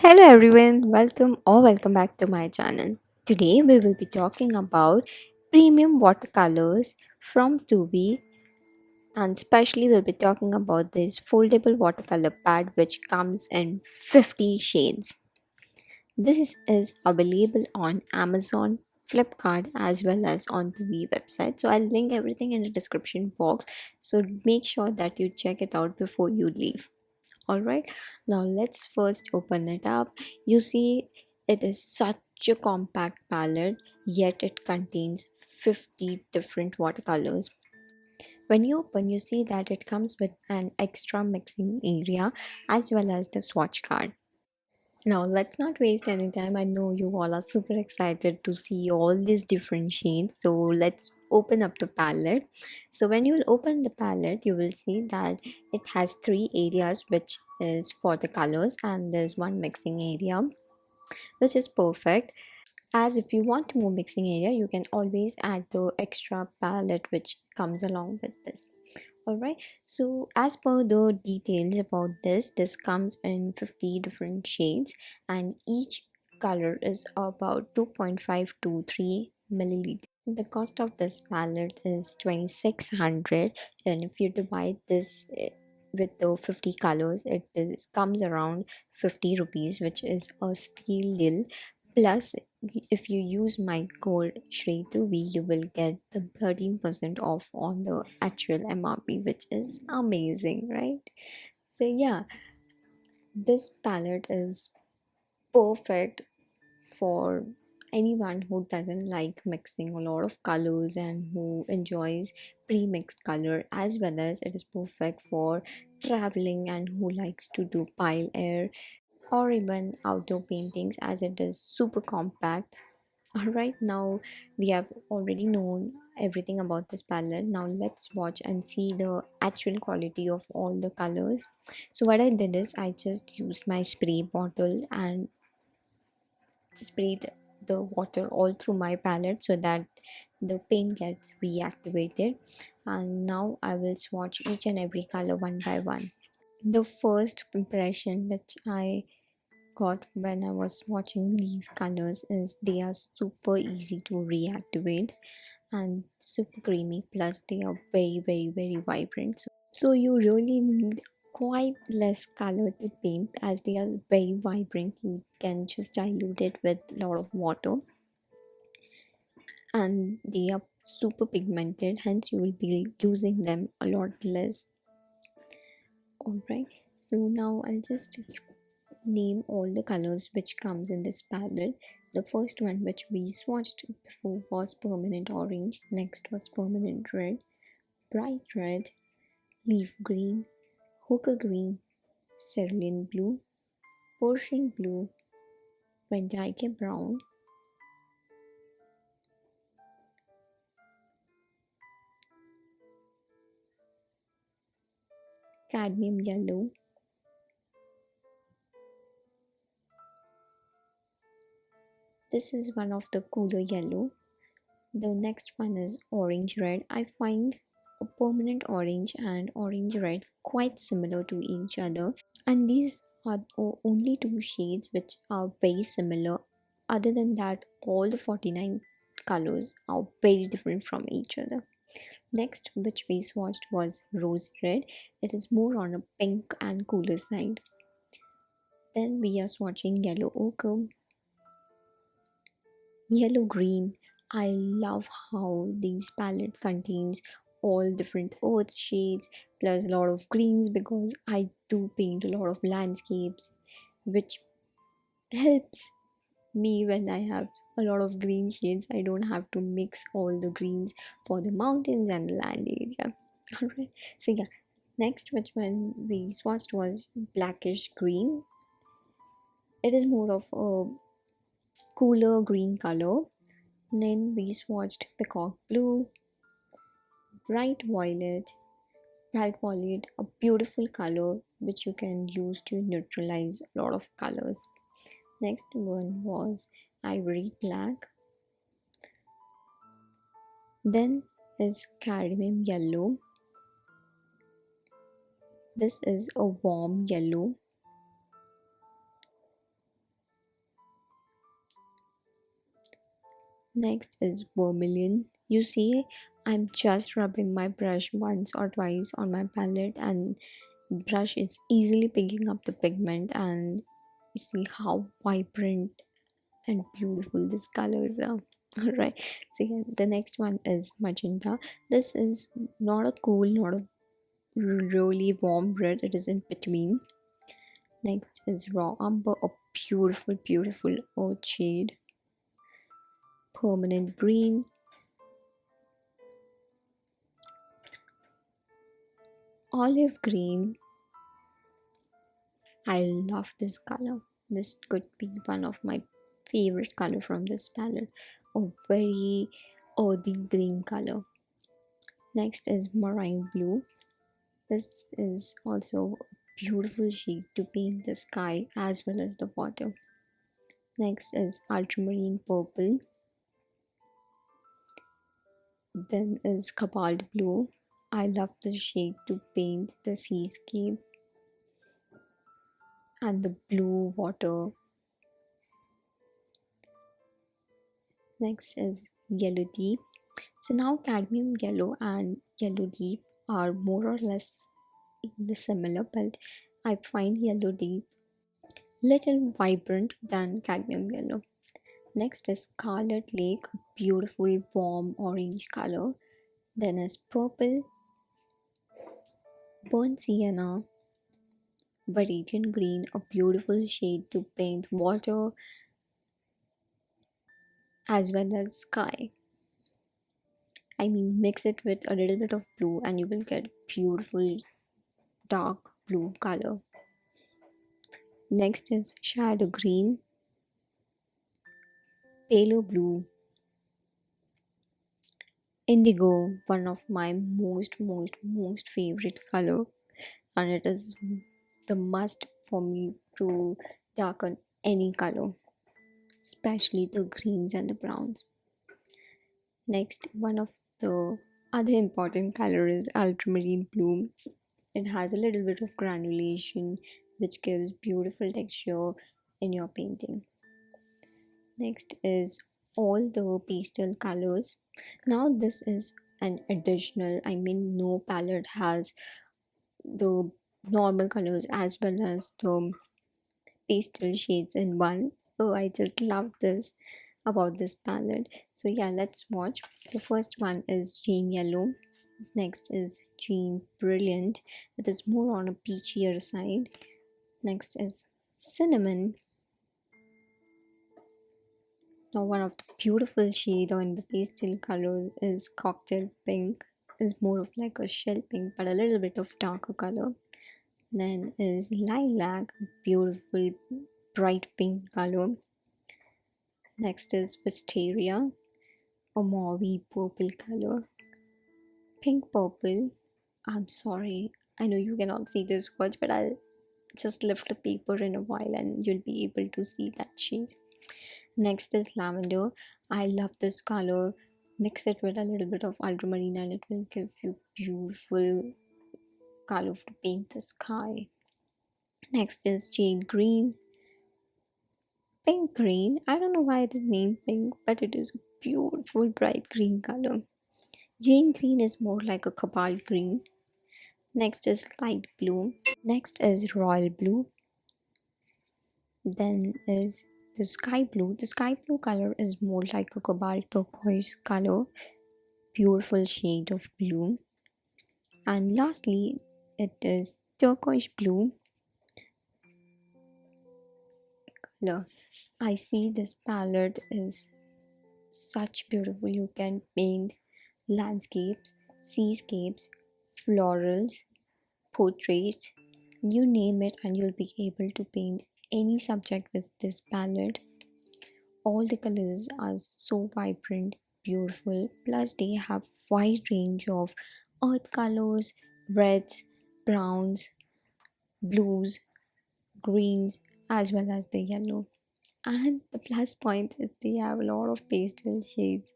Hello everyone, welcome back to my channel. Today we will be talking about premium watercolors from Thoovi, and especially we'll be talking about this foldable watercolor pad which comes in 50 shades. This is available on Amazon, Flipkart as well as on the website. So I'll link everything in the description box. So make sure that you check it out before you leave. Alright, now let's first open it up. You see, it is such a compact palette, yet it contains 50 different watercolors. When you open, you see that it comes with an extra mixing area as well as the swatch card. Now, let's not waste any time. I know you all are super excited to see all these different shades. So, let's open up the palette. So, when you will open the palette, you will see that it has three areas, which is for the colors, and there's one mixing area, which is perfect. As if you want more mixing area, you can always add the extra palette which comes along with this. Alright, so as per the details about this comes in 50 different shades, and each color is about 2.5 to 3 milliliter. The cost of this palette is 2600, and if you divide this with the 50 colors, comes around 50 rupees, which is a steal deal. Plus, if you use my code Shri2V, you will get the 13% off on the actual MRP, which is amazing, right? So yeah, this palette is perfect for anyone who doesn't like mixing a lot of colors and who enjoys pre-mixed color, as well as it is perfect for traveling and who likes to do pile air or even outdoor paintings, as it is super compact. Alright, now we have already known everything about this palette. Now let's watch and see the actual quality of all the colors. So what I did is I just used my spray bottle and sprayed the water all through my palette so that the paint gets reactivated. And now I will swatch each and every color one by one. The first impression which I got when I was watching these colors is they are super easy to reactivate and super creamy, plus they are very vibrant. So you really need quite less color to paint, as they are very vibrant. You can just dilute it with a lot of water, and they are super pigmented, hence you will be using them a lot less. Alright, so now I'll just name all the colors which comes in this palette. The first one which we swatched before was permanent orange, next was permanent red, bright red, leaf green, hooker green, cerulean blue, Persian blue, Van Dyke brown, cadmium yellow, this is one of the cooler yellow. The next one is orange red. I find a permanent orange and orange red quite similar to each other, and these are only two shades which are very similar. Other than that, all the 49 colors are very different from each other. Next, which we swatched, was rose red. It is more on a pink and cooler side. Then we are swatching yellow ochre, yellow green. I love how this palette contains all different earth shades plus a lot of greens, because I do paint a lot of landscapes, which helps me when I have a lot of green shades. I don't have to mix all the greens for the mountains and the land area. Alright, so yeah, next which one we swatched was blackish green. It is more of a cooler green color. Then we swatched peacock blue, bright violet, a beautiful color which you can use to neutralize a lot of colors. Next one was ivory black. Then is cadmium yellow. This is a warm yellow. Next is vermilion. You see, I'm just rubbing my brush once or twice on my palette, and brush is easily picking up the pigment, and you see how vibrant and beautiful these colors are. Alright, so yeah, the next one is magenta. This is not a cool, not a really warm red, it is in between. Next is raw umber, a beautiful, beautiful earth shade. Permanent green, olive green. I love this color. This could be one of my favorite color from this palette. A very earthy green color. Next is marine blue. This is also a beautiful shade to paint the sky as well as the water. Next is ultramarine purple. Then is cobalt blue. I love this shade to paint the seascape and the blue water. Next is yellow deep. So now cadmium yellow and yellow deep are more or less similar, but I find yellow deep little vibrant than cadmium yellow. Next is scarlet lake, a beautiful warm orange color. Then is purple, burnt sienna, Viridian green, a beautiful shade to paint water as well as sky. I mean, mix it with a little bit of blue and you will get beautiful dark blue color. Next is shadow green, pale blue, indigo, one of my most favorite color, and it is the must for me to darken any color, especially the greens and the browns. Next, one of the other important color is ultramarine blue. It has a little bit of granulation which gives beautiful texture in your painting. Next is all the pastel colors. Now this is an additional, I mean no palette has the normal colors as well as the pastel shades in one. Oh, I just love this about this palette. So yeah, let's watch. The first one is Jane Yellow. Next is Jane Brilliant. It is more on a peachier side. Next is Cinnamon. Now one of the beautiful shade on the pastel color is Cocktail Pink. Is more of like a shell pink but a little bit of darker color. Then is Lilac, beautiful bright pink color. Next is Wisteria, a mauve purple color. Pink purple. I'm sorry, I know you cannot see this watch, but I'll just lift the paper in a while and you'll be able to see that shade. Next is lavender. I love this color. Mix it with a little bit of ultramarine and it will give you beautiful color to paint the sky. Next is jade green. Pink green. I don't know why it is named pink, but it is a beautiful bright green color. Jade green is more like a cobalt green. Next is light blue. Next is royal blue. Then is the sky blue. The sky blue color is more like a cobalt turquoise color, beautiful shade of blue. And lastly, it is turquoise blue color. I see this palette is such beautiful. You can paint landscapes, seascapes, florals, portraits, you name it, and you'll be able to paint any subject with this palette. All the colors are so vibrant, beautiful, plus they have wide range of earth colors, reds, browns, blues, greens, as well as the yellow. And the plus point is they have a lot of pastel shades,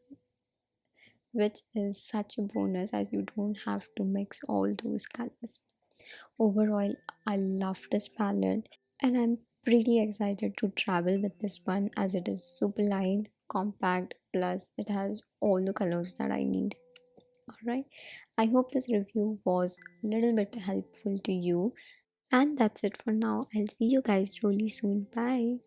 which is such a bonus as you don't have to mix all those colors. Overall, I love this palette and I'm pretty excited to travel with this one as it is super light, compact, plus it has all the colors that I need. Alright, I hope this review was a little bit helpful to you. And that's it for now. I'll see you guys really soon. Bye.